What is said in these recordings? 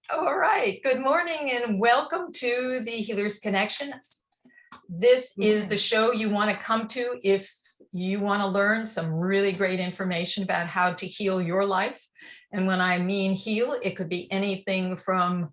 All right. Good morning and welcome to the Healer's Connection. This is the show you want to come to if you want to learn some really great information about how to heal your life. And when I mean heal, it could be anything from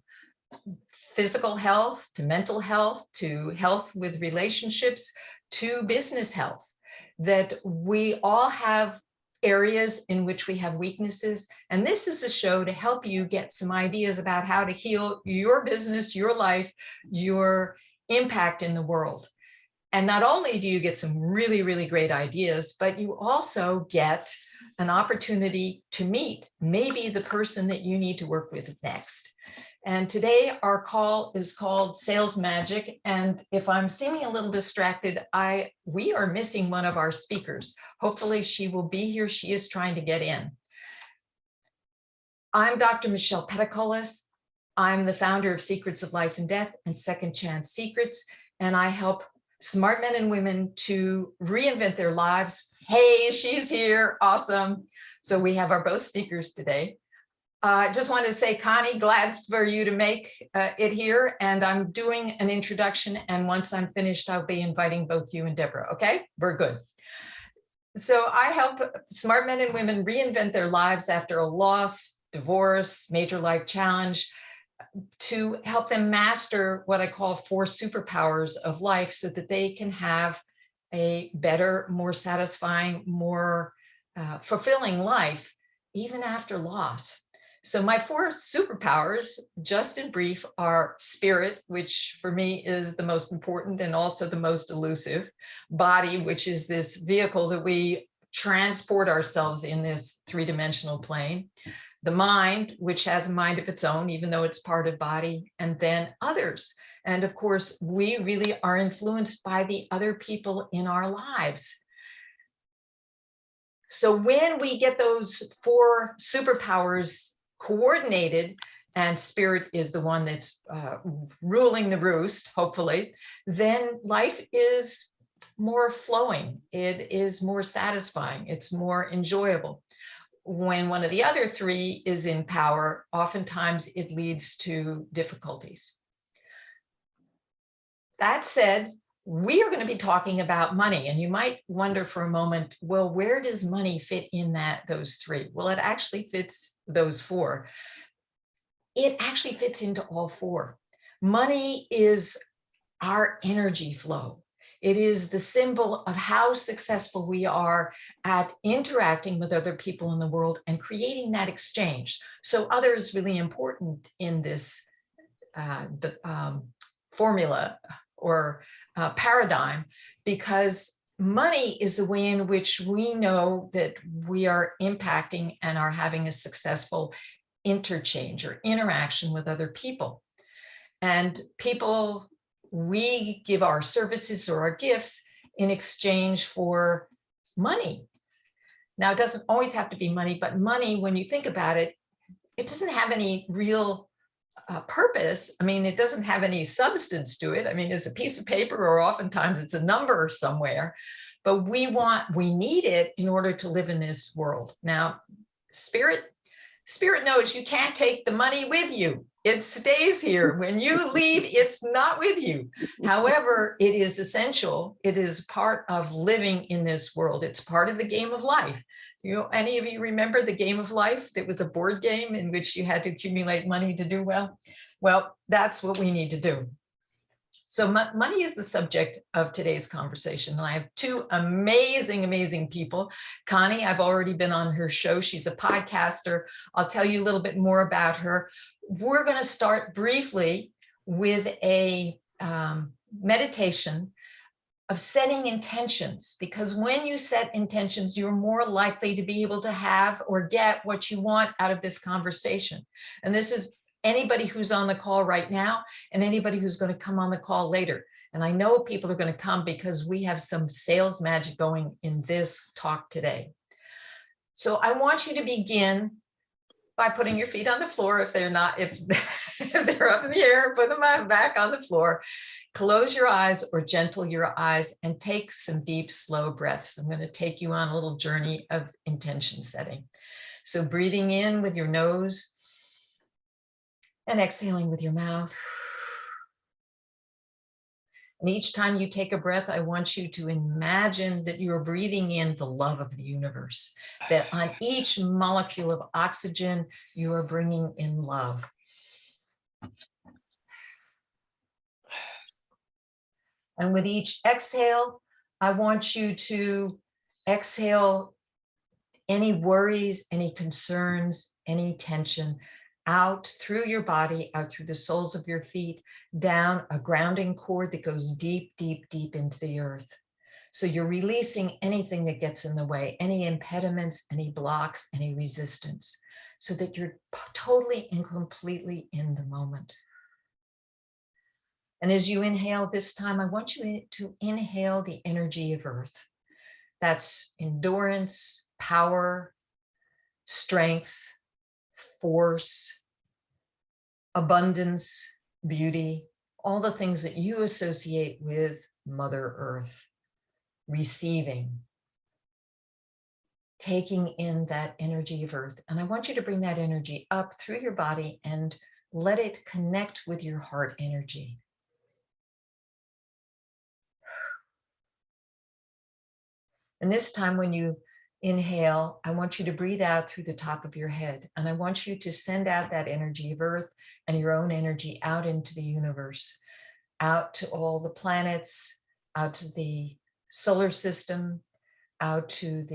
physical health to mental health to health with relationships to business health. That we all have areas in which we have weaknesses. And this is the show to help you get some ideas about how to heal your business, your life, your impact in the world. And not only do you get some really, really great ideas, but you also get an opportunity to meet maybe the person that you need to work with next. And today our call is called Sales Magic. And if I'm seeming a little distracted, we are missing one of our speakers. Hopefully she will be here. She is trying to get in. I'm Dr. Michelle Peticolas. I'm the founder of Secrets of Life and Death and Second Chance Secrets. And I help smart men and women to reinvent their lives. Hey, she's here. Awesome. So we have our both speakers today. I just wanted to say, Connie, glad for you to make it here. And I'm doing an introduction. And once I'm finished, I'll be inviting both you and Deborah. Okay, we're good. So I help smart men and women reinvent their lives after a loss, divorce, major life challenge, to help them master what I call 4 superpowers of life so that they can have a better, more satisfying, more fulfilling life, even after loss. So my 4 superpowers, just in brief, are spirit, which for me is the most important and also the most elusive. Body, which is this vehicle that we transport ourselves in this 3-dimensional plane. The mind, which has a mind of its own, even though it's part of body, and then others. And of course, we really are influenced by the other people in our lives. So when we get those 4 superpowers coordinated, and spirit is the one that's ruling the roost, hopefully, then life is more flowing. It is more satisfying. It's more enjoyable. When one of the other 3 is in power, oftentimes it leads to difficulties. That said, we are going to be talking about money, and you might wonder for a moment, well, where does money fit in those 3? Well, it actually fits those 4. It actually fits into all 4. Money is our energy flow. It is the symbol of how successful we are at interacting with other people in the world and creating that exchange. So other is really important in this formula or paradigm, because money is the way in which we know that we are impacting and are having a successful interchange or interaction with other people. And people, we give our services or our gifts in exchange for money. Now, it doesn't always have to be money, but money, when you think about it, it doesn't have any real purpose. I mean, it doesn't have any substance to it. I mean, it's a piece of paper, or oftentimes it's a number somewhere, but we need it in order to live in this world. Now, spirit knows you can't take the money with you. It stays here. When you leave, it's not with you. However, it is essential. It is part of living in this world. It's part of the game of life. Any of you remember the game of life? That was a board game in which you had to accumulate money to do well. Well, that's what we need to do. So money is the subject of today's conversation. And I have 2 amazing, amazing people. Connie, I've already been on her show. She's a podcaster. I'll tell you a little bit more about her. We're going to start briefly with a meditation of setting intentions, because when you set intentions, you're more likely to be able to have or get what you want out of this conversation. And this is anybody who's on the call right now and anybody who's going to come on the call later. And I know people are going to come because we have some sales magic going in this talk today. So I want you to begin by putting your feet on the floor. If they're not, if they're up in the air, put them back on the floor. Close your eyes or gentle your eyes and take some deep, slow breaths. I'm going to take you on a little journey of intention setting. So breathing in with your nose And exhaling with your mouth. And each time you take a breath, I want you to imagine that you're breathing in the love of the universe, that on each molecule of oxygen, you are bringing in love. And with each exhale, I want you to exhale any worries, any concerns, any tension out through your body, out through the soles of your feet, down a grounding cord that goes deep, deep, deep into the earth. So you're releasing anything that gets in the way, any impediments, any blocks, any resistance, so that you're totally and completely in the moment. And as you inhale this time, I want you to inhale the energy of earth. That's endurance, power, strength, force, abundance, beauty, all the things that you associate with Mother Earth. Receiving, taking in that energy of earth. And I want you to bring that energy up through your body and let it connect with your heart energy. And this time when you inhale, I want you to breathe out through the top of your head. And I want you to send out that energy of earth and your own energy out into the universe, out to all the planets, out to the solar system, out to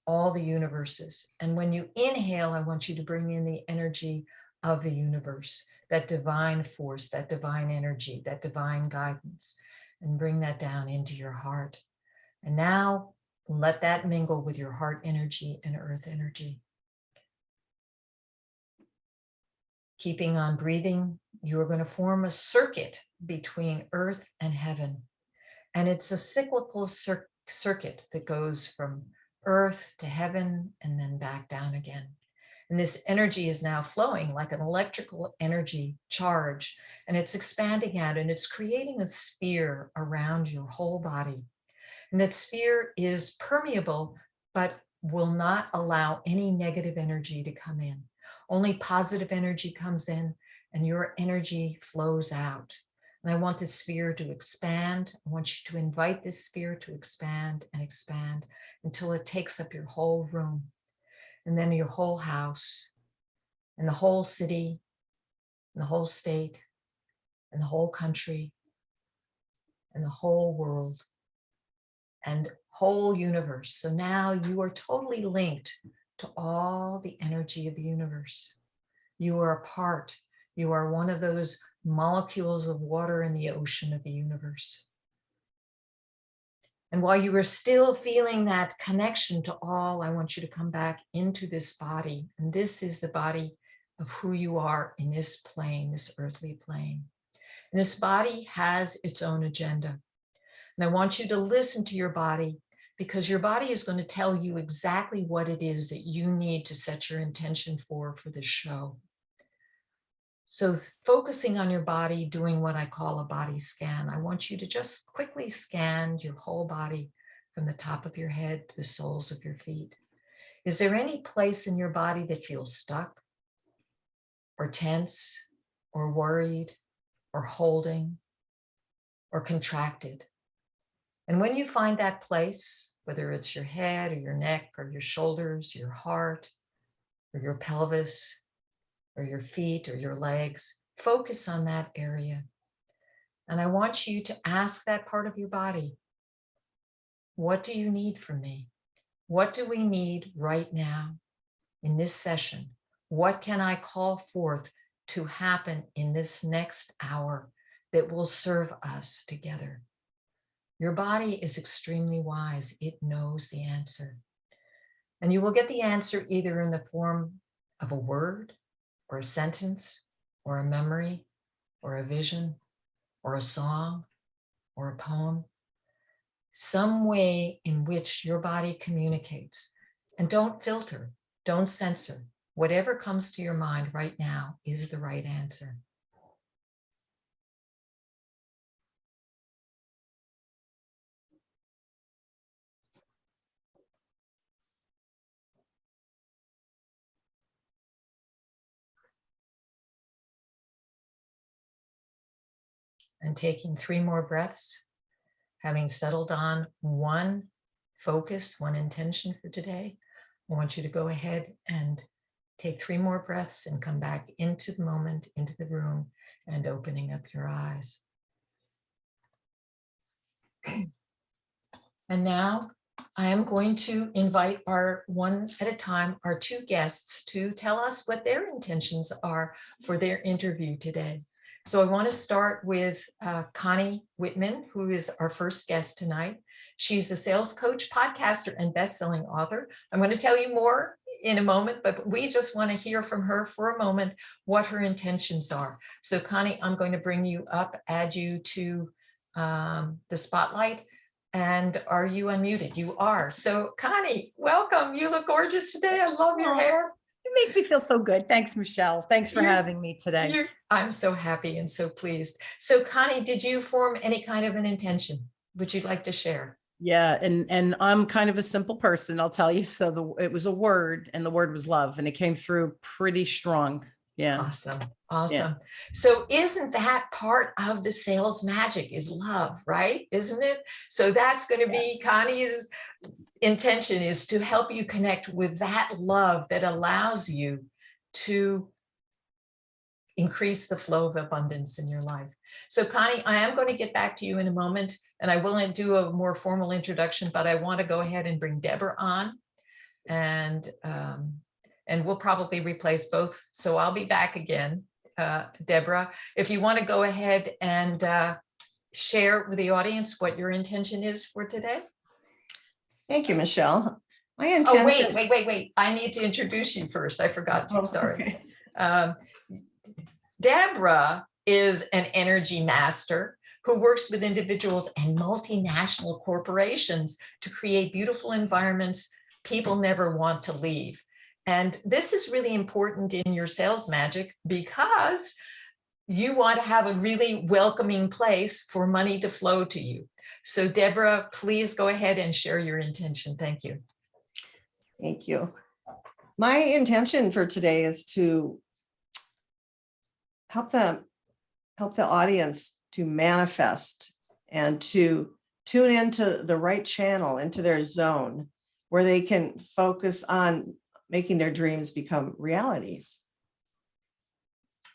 all the universes. And when you inhale, I want you to bring in the energy of the universe, that divine force, that divine energy, that divine guidance, and bring that down into your heart. And now let that mingle with your heart energy and earth energy. Keeping on breathing, you are going to form a circuit between earth and heaven. And it's a cyclical circuit that goes from earth to heaven and then back down again. And this energy is now flowing like an electrical energy charge, and it's expanding out and it's creating a sphere around your whole body. And that sphere is permeable, but will not allow any negative energy to come in. Only positive energy comes in and your energy flows out. And I want this sphere to expand. I want you to invite this sphere to expand and expand until it takes up your whole room, and then your whole house, and the whole city, and the whole state, and the whole country, and the whole world, and whole universe. So now you are totally linked to all the energy of the universe. You are a part. You are one of those molecules of water in the ocean of the universe. And while you are still feeling that connection to all, I want you to come back into this body. And this is the body of who you are in this plane, this earthly plane. And this body has its own agenda. And I want you to listen to your body, because your body is going to tell you exactly what it is that you need to set your intention for this show. So focusing on your body, doing what I call a body scan, I want you to just quickly scan your whole body from the top of your head to the soles of your feet. Is there any place in your body that feels stuck or tense or worried or holding or contracted? And when you find that place, whether it's your head or your neck or your shoulders, your heart or your pelvis or your feet or your legs, focus on that area. And I want you to ask that part of your body, what do you need from me? What do we need right now in this session? What can I call forth to happen in this next hour that will serve us together? Your body is extremely wise. It knows the answer. And you will get the answer either in the form of a word or a sentence or a memory or a vision or a song or a poem, some way in which your body communicates. And don't filter, don't censor. Whatever comes to your mind right now is the right answer. And taking 3 more breaths, having settled on one focus, one intention for today, I want you to go ahead and take 3 more breaths and come back into the moment, into the room, and opening up your eyes. And now I am going to invite our one at a time, our 2 guests to tell us what their intentions are for their interview today. So I want to start with Connie Whitman, who is our first guest tonight. She's a sales coach, podcaster, and best-selling author. I'm going to tell you more in a moment, but we just want to hear from her for a moment what her intentions are. So Connie, I'm going to bring you up, add you to the spotlight. And are you unmuted? You are. So Connie, welcome. You look gorgeous today. I love your hair. You make me feel so good. Thanks, Michelle. Thanks for having me today. I'm so happy and so pleased. So Connie, did you form any kind of an intention? Would you like to share? Yeah, and I'm kind of a simple person, I'll tell you. So it was a word, and the word was love, and it came through pretty strong. Yeah. Awesome. Awesome. Yeah. So isn't that part of the sales magic is love, right? Isn't it? So that's going to be Connie's intention, is to help you connect with that love that allows you to increase the flow of abundance in your life. So Connie, I am going to get back to you in a moment, and I will do a more formal introduction, but I want to go ahead and bring Deborah on, and we'll probably replace both. So I'll be back again. Deborah, if you want to go ahead and share with the audience what your intention is for today. Thank you, Michelle. My intention. Oh, wait. I need to introduce you first. I forgot to, sorry. Okay. Deborah is an energy master who works with individuals and multinational corporations to create beautiful environments people never want to leave. And this is really important in your sales magic because you want to have a really welcoming place for money to flow to you. So Deborah, please go ahead and share your intention. Thank you. Thank you. My intention for today is to help the audience to manifest and to tune into the right channel, into their zone, where they can focus on making their dreams become realities.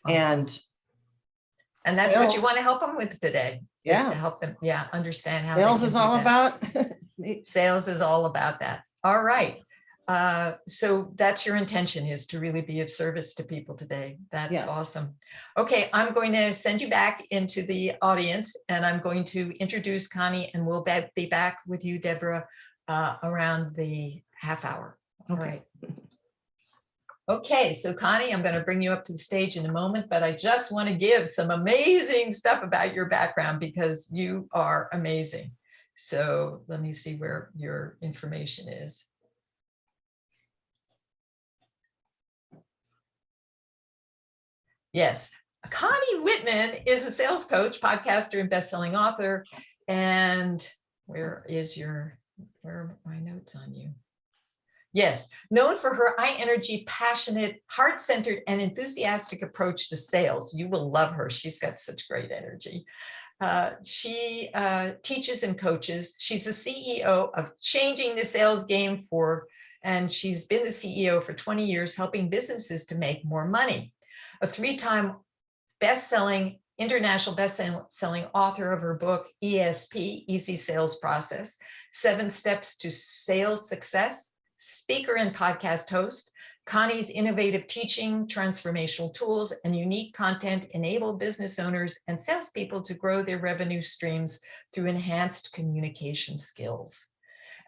Awesome. And that's sales, what you want to help them with today. Yeah. Is to help them, understand how sales they is can do all that. about. Sales is all about that. All right. So that's your intention, is to really be of service to people today. That's Yes. awesome. Okay, I'm going to send you back into the audience, and I'm going to introduce Connie, and we'll be back with you, Deborah, around the half hour. All right. Okay, so Connie, I'm going to bring you up to the stage in a moment, but I just want to give some amazing stuff about your background because you are amazing. So let me see where your information is. Yes, Connie Whitman is a sales coach, podcaster, and best-selling author. And where are my notes on you? Yes, known for her high energy, passionate, heart-centered, and enthusiastic approach to sales. You will love her. She's got such great energy. She teaches and coaches. She's the CEO of Changing the Sales Game and she's been the CEO for 20 years, helping businesses to make more money. A 3-time international best-selling author of her book, ESP, Easy Sales Process, 7 Steps to Sales Success, speaker and podcast host. Connie's innovative teaching, transformational tools, and unique content enable business owners and salespeople to grow their revenue streams through enhanced communication skills.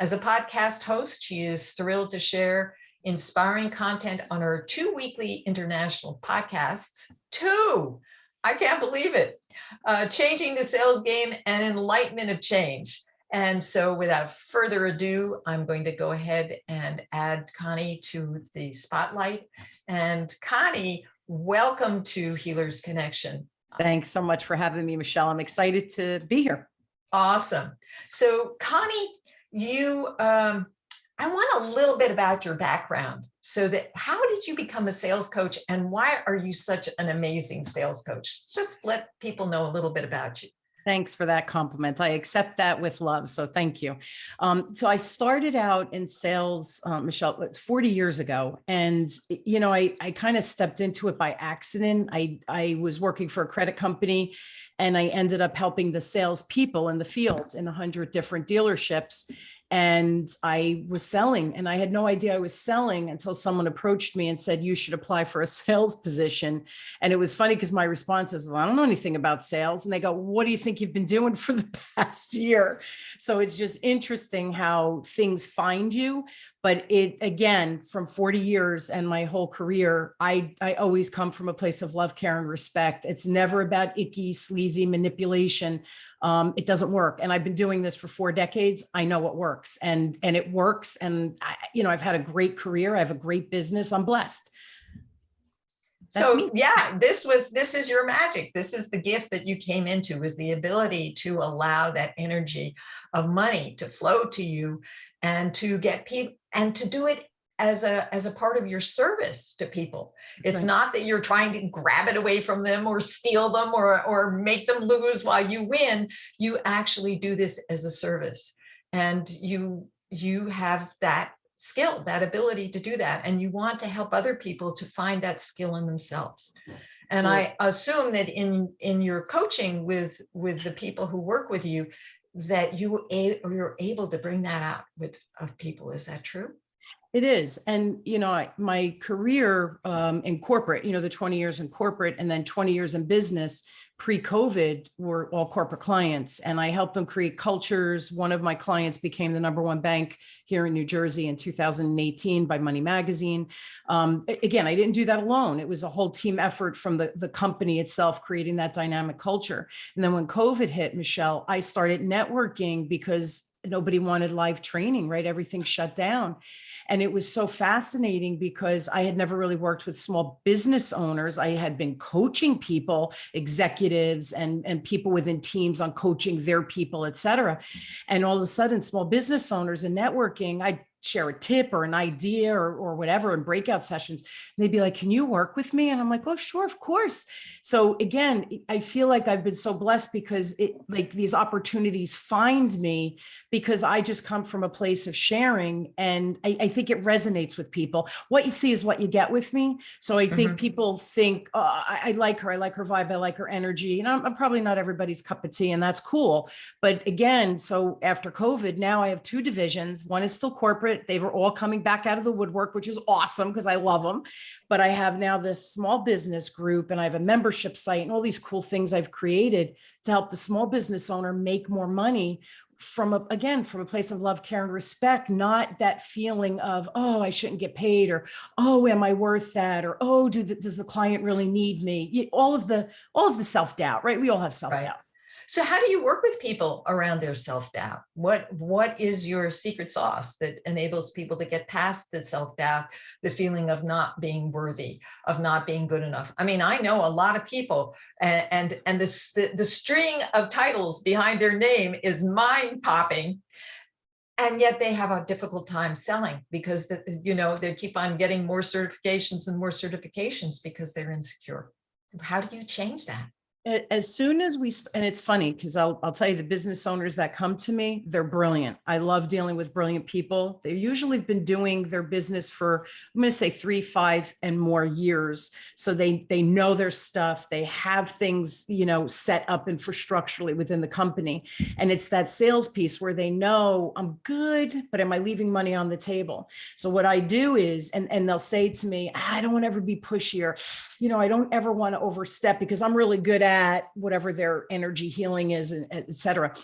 As a podcast host, she is thrilled to share inspiring content on her 2 weekly international podcasts. 2! I can't believe it. Changing the Sales Game and Enlightenment of Change. And so without further ado, I'm going to go ahead and add Connie to the spotlight. And Connie, welcome to Healers Connection. Thanks so much for having me, Michelle. I'm excited to be here. Awesome. So Connie, I I want a little bit about your background. So that how did you become a sales coach and why are you such an amazing sales coach? Just let people know a little bit about you. Thanks for that compliment. I accept that with love. So thank you. So I started out in sales, Michelle, it's 40 years ago. And, I kind of stepped into it by accident. I was working for a credit company and I ended up helping the salespeople in the field in 100 different dealerships. And I was selling and I had no idea I was selling until someone approached me and said, you should apply for a sales position. And it was funny because my response is, well, I don't know anything about sales. And they go, what do you think you've been doing for the past year? So it's just interesting how things find you. But it, again, from 40 years and my whole career, I always come from a place of love, care, and respect. It's never about icky, sleazy manipulation. It doesn't work. And I've been doing this for 4 decades. I know what works and it works. And I've had a great career. I have a great business. I'm blessed. That's me. Yeah, this is your magic. This is the gift that you came into, was the ability to allow that energy of money to flow to you and to get people and to do it as a part of your service to people. It's Right. not that you're trying to grab it away from them or steal them or make them lose while you win. You actually do this as a service. And you have that skill, that ability to do that. And you want to help other people to find that skill in themselves. And Absolutely. I assume that in your coaching with the people who work with you, that you're able to bring that out of people. Is that true? It is. And, my career in corporate, the 20 years in corporate and then 20 years in business pre-COVID were all corporate clients. And I helped them create cultures. One of my clients became the #1 bank here in New Jersey in 2018 by Money Magazine. Again, I didn't do that alone. It was a whole team effort from the company itself, creating that dynamic culture. And then when COVID hit, Michelle, I started networking because nobody wanted live training, right? Everything shut down. And it was so fascinating because I had never really worked with small business owners. I had been coaching people, executives and people within teams on coaching their people, et cetera. And all of a sudden, small business owners and networking, I share a tip or an idea or whatever in breakout sessions. And they'd be like, can you work with me? And I'm like, oh, sure, of course. So again, I feel like I've been so blessed because these opportunities find me because I just come from a place of sharing. And I think it resonates with people. What you see is what you get with me. So I think people think, oh, I like her vibe. I like her energy. And I'm probably not everybody's cup of tea, and that's cool. But again, so after COVID, now I have 2 divisions. One is still corporate. They were all coming back out of the woodwork, which is awesome because I love them. But I have now this small business group and I have a membership site and all these cool things I've created to help the small business owner make more money from a place of love, care, and respect, not that feeling of, oh, I shouldn't get paid, or, oh, am I worth that? Or, oh, does the client really need me? All of the self-doubt, right? We all have self-doubt. Right. So how do you work with people around their self-doubt? What is your secret sauce that enables people to get past the self-doubt, the feeling of not being worthy, of not being good enough? I mean, I know a lot of people and the string of titles behind their name is mind-popping. And yet they have a difficult time selling because they keep on getting more certifications and more certifications because they're insecure. How do you change that? As soon as and it's funny because I'll tell you, the business owners that come to me, they're brilliant. I love dealing with brilliant people. They usually have been doing their business for, I'm going to say 3, 5 and more years. So they know their stuff. They have things, set up infrastructurally within the company. And it's that sales piece where they know I'm good, but am I leaving money on the table? So what I do is, and they'll say to me, I don't want to ever be pushier. I don't ever want to overstep because I'm really good at whatever their energy healing is, et cetera,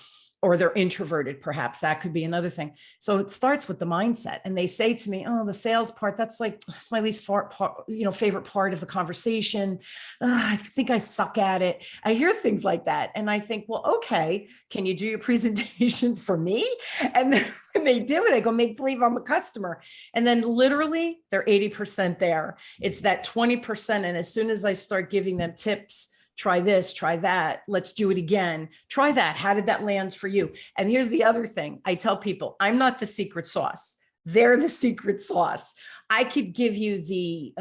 or they're introverted, perhaps that could be another thing. So it starts with the mindset. And they say to me, oh, the sales part, that's my least favorite part of the conversation. I think I suck at it. I hear things like that. And I think, well, okay, can you do your presentation for me? And then when they do it, I go, make believe I'm a customer. And then literally they're 80% there. It's that 20%. And as soon as I start giving them tips, try this, try that, let's do it again, try that. How did that land for you? And here's the other thing. I tell people, I'm not the secret sauce. They're the secret sauce. I could give you the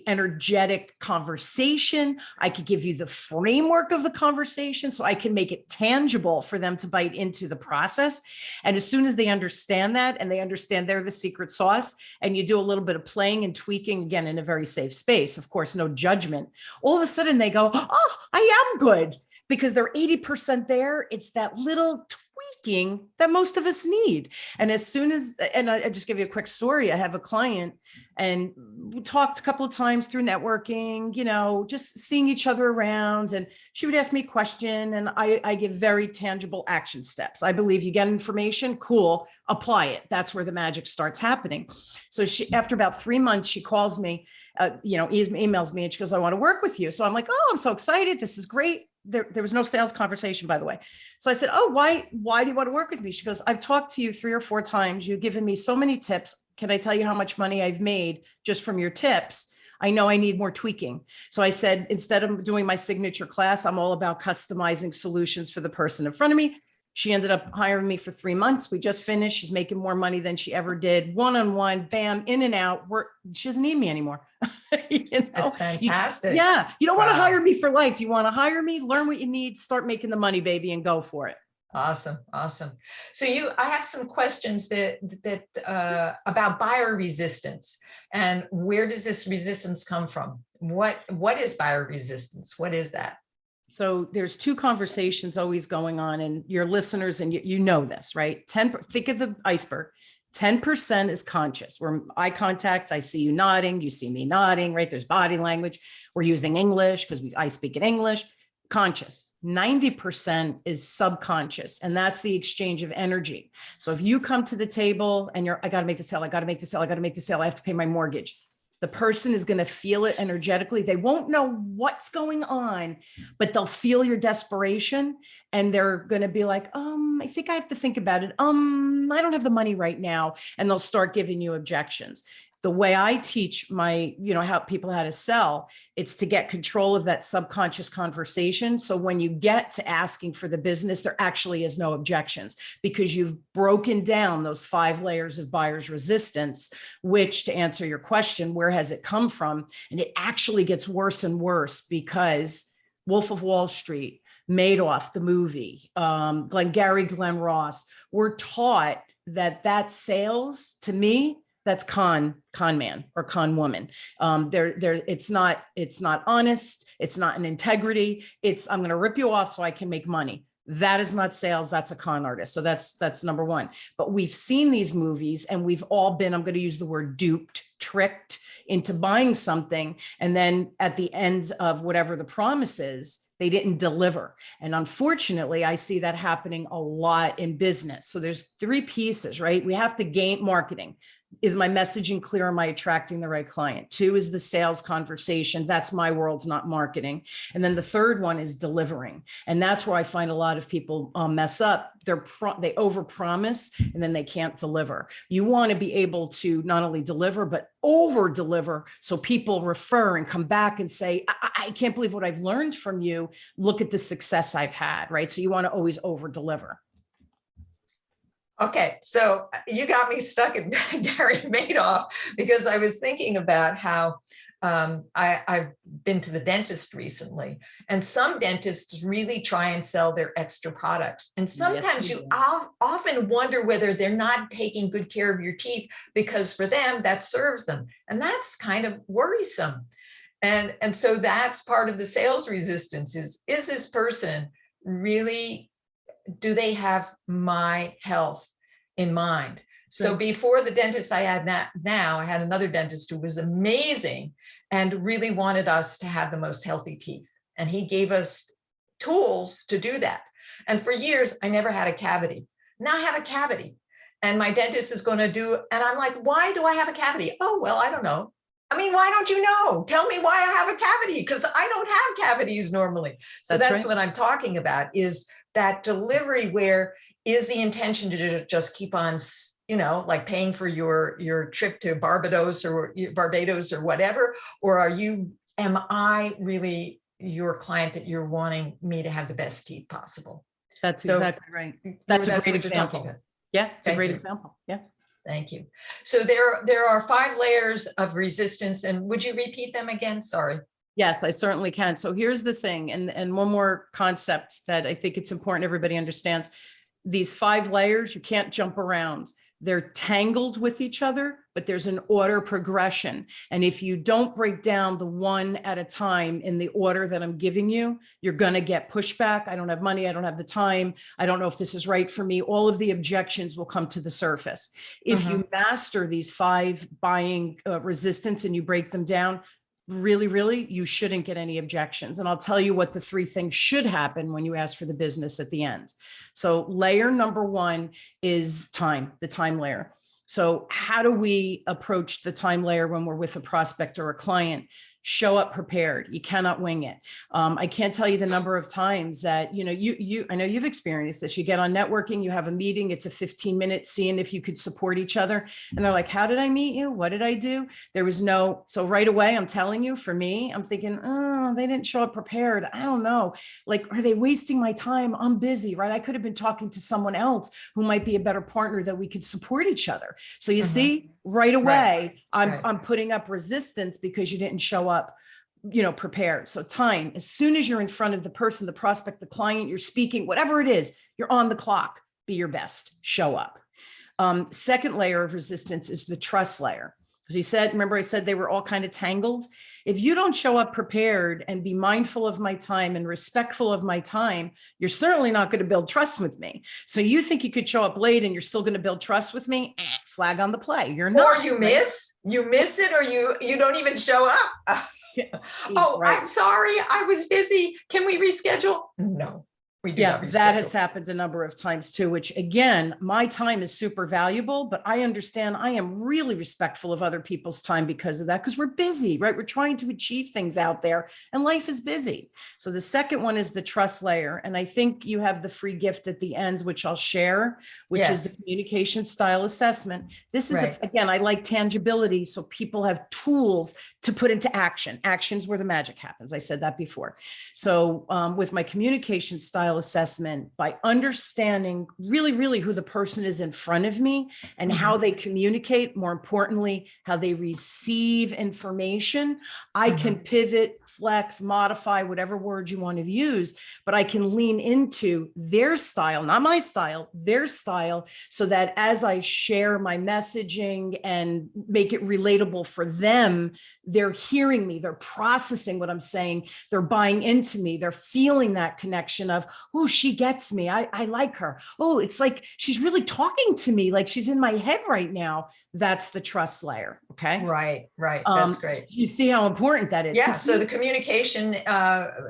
energetic conversation. I could give you the framework of the conversation, so I can make it tangible for them to bite into the process. And as soon as they understand that, and they understand they're the secret sauce, and you do a little bit of playing and tweaking, again, in a very safe space, of course, no judgment, all of a sudden they go, oh, I am good, because they're 80% there. It's that little tweaking that most of us need. And as soon as, and I just give you a quick story. I have a client, and we talked a couple of times through networking, just seeing each other around. And she would ask me a question, and I give very tangible action steps. I believe you get information, cool, apply it. That's where the magic starts happening. So after about 3 months, she calls me, emails me, and she goes, I want to work with you. So I'm like, oh, I'm so excited. This is great. There was no sales conversation, by the way. So I said, oh, why do you want to work with me? She goes, I've talked to you 3 or 4 times. You've given me so many tips. Can I tell you how much money I've made just from your tips? I know I need more tweaking. So I said, instead of doing my signature class, I'm all about customizing solutions for the person in front of me. She ended up hiring me for 3 months. We just finished. She's making more money than she ever did. One-on-one, bam, in and out. She doesn't need me anymore. That's fantastic. You don't want to hire me for life. You want to hire me, learn what you need, start making the money, baby, and go for it. Awesome. So I have some questions that about buyer resistance, and where does this resistance come from? What is buyer resistance? What is that? So there's 2 conversations always going on, and your listeners, and you know this, right? Think of the iceberg. 10% is conscious. We're eye contact. I see you nodding. You see me nodding, right? There's body language. We're using English because I speak in English. Conscious. 90% is subconscious, and that's the exchange of energy. So if you come to the table and I got to make the sale, I got to make the sale, I got to make the sale, I have to pay my mortgage. The person is going to feel it energetically. They won't know what's going on, but they'll feel your desperation, and they're going to be like, I think I have to think about it. I don't have the money right now. And they'll start giving you objections. The way I teach how people how to sell, it's to get control of that subconscious conversation. So when you get to asking for the business, there actually is no objections, because you've broken down those 5 layers of buyer's resistance, which, to answer your question, where has it come from? And it actually gets worse and worse, because Wolf of Wall Street, Madoff, the movie, Glenn Ross, we're taught that sales, to me, that's con man or con woman. It's not honest. It's not an integrity. I'm going to rip you off so I can make money. That is not sales. That's a con artist. So that's number 1. But we've seen these movies, and we've all been, I'm going to use the word duped, tricked into buying something. And then at the end of whatever the promise is, they didn't deliver. And unfortunately, I see that happening a lot in business. So there's 3 pieces, right? We have to gain marketing. Is my messaging clear? Am I attracting the right client? 2 is the sales conversation. That's my world, not marketing. And then the 3rd one is delivering. And that's where I find a lot of people mess up. They overpromise, and then they can't deliver. You want to be able to not only deliver, but over deliver, so people refer and come back and say, I can't believe what I've learned from you. Look at the success I've had, right? So you want to always over deliver. Okay, so you got me stuck at Gary Madoff, because I was thinking about how I've been to the dentist recently, and some dentists really try and sell their extra products. And sometimes often wonder whether they're not taking good care of your teeth, because for them, that serves them. And that's kind of worrisome. And so that's part of the sales resistance is this person really, do they have my health in mind? So before the dentist I had now, I had another dentist who was amazing and really wanted us to have the most healthy teeth. And he gave us tools to do that. And for years, I never had a cavity. Now I have a cavity. And my dentist is going to do, and I'm like, why do I have a cavity? Oh, well, I don't know. I mean, why don't you know? Tell me why I have a cavity, because I don't have cavities normally. So that's what I'm talking about, is that delivery, where is the intention to just keep on, like paying for your trip to Barbados or whatever, or am I really your client that you're wanting me to have the best teeth possible? That's exactly right. That's a great example. Yeah, it's a great example. Yeah. Thank you. So there are 5 layers of resistance, and would you repeat them again? Sorry. Yes, I certainly can. So here's the thing, and one more concept that I think it's important everybody understands. These 5 layers, you can't jump around. They're tangled with each other, but there's an order progression. And if you don't break down the one at a time in the order that I'm giving you, you're going to get pushback. I don't have money. I don't have the time. I don't know if this is right for me. All of the objections will come to the surface. If you master these 5 buying resistance and you break them down, really, you shouldn't get any objections. And I'll tell you what the 3 things should happen when you ask for the business at the end. So layer number 1 is time, the time layer. So how do we approach the time layer when we're with a prospect or a client? Show up prepared. You cannot wing it. I can't tell you the number of times that, I know you've experienced this. You get on networking, you have a meeting, it's a 15-minute seeing if you could support each other. And they're like, how did I meet you? What did I do? There was no, so right away, I'm telling you, for me, I'm thinking, oh, they didn't show up prepared. I don't know. Like, are they wasting my time? I'm busy, right? I could have been talking to someone else who might be a better partner that we could support each other. So you see, right away, I'm putting up resistance because you didn't show up prepared. So time, as soon as you're in front of the person, the prospect, the client, you're speaking, whatever it is, you're on the clock, be your best, show up. Second layer of resistance is the trust layer. As you said, remember I said they were all kind of tangled. If you don't show up prepared and be mindful of my time and respectful of my time, you're certainly not going to build trust with me. So you think you could show up late and you're still going to build trust with me? Flag on the play. You're not. Or you miss it, or you don't even show up. Oh, right. I'm sorry, I was busy. Can we reschedule? No. That has happened a number of times too, which again, my time is super valuable, but I understand I am really respectful of other people's time because of that, because we're busy, right? We're trying to achieve things out there and life is busy. So the second one is the trust layer. And I think you have the free gift at the end, which I'll share, which is the communication style assessment. This is, again, I like tangibility. So people have tools to put into action. Actions where the magic happens. I said that before. So with my communication style assessment, by understanding really who the person is in front of me and how they communicate, more importantly, how they receive information, I can pivot, flex, modify, whatever word you want to use, but I can lean into their style, not my style, their style, so that as I share my messaging and make it relatable for them, they're hearing me, they're processing what I'm saying, they're buying into me, they're feeling that connection of, oh, she gets me. I like her. Oh, it's like she's really talking to me, like she's in my head right now. That's the trust layer. Okay. Right. That's great. You see how important that is. Yeah. So the communication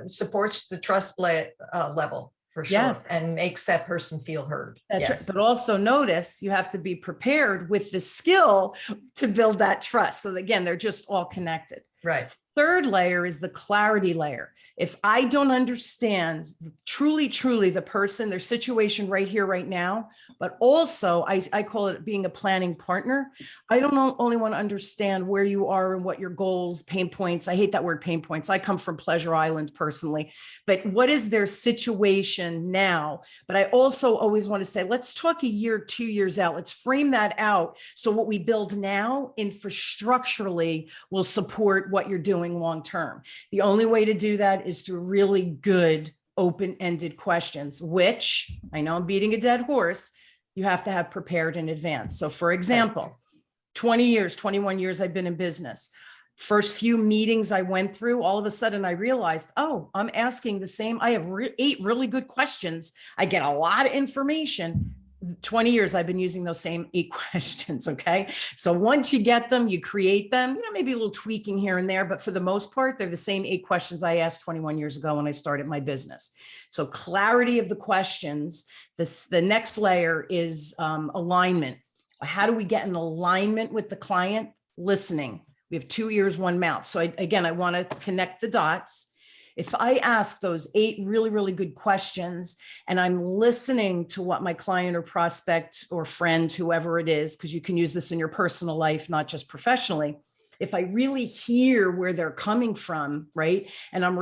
supports the trust level for sure, and makes that person feel heard. That's right. But also notice you have to be prepared with the skill to build that trust. So again, they're just all connected. Right. Third layer is the clarity layer. If I don't understand truly the person, their situation right here, right now, but also I call it being a planning partner. I don't only want to understand where you are and what your goals, pain points. I hate that word pain points. I come from Pleasure Island personally, but what is their situation now? But I also always want to say, let's talk a year, 2 years out. Let's frame that out. So what we build now infrastructurally will support what you're doing long term. The only way to do that is through really good open-ended questions, which I know I'm beating a dead horse, you have to have prepared in advance. So for example, 20 years, 21 years I've been in business. First few meetings I went through, all of a sudden I realized, oh, I'm asking the same. I have 8 really good questions. I get a lot of information. 20 years I've been using those same 8 questions. Okay. So once you get them, you create them, maybe a little tweaking here and there, but for the most part, they're the same 8 questions I asked 21 years ago when I started my business. So clarity of the questions. The next layer is alignment. How do we get in alignment with the client? Listening. We have 2 ears, 1 mouth. So I want to connect the dots. If I ask those 8 really good questions and I'm listening to what my client or prospect or friend, whoever it is, because you can use this in your personal life, not just professionally. If I really hear where they're coming from, right, and I'm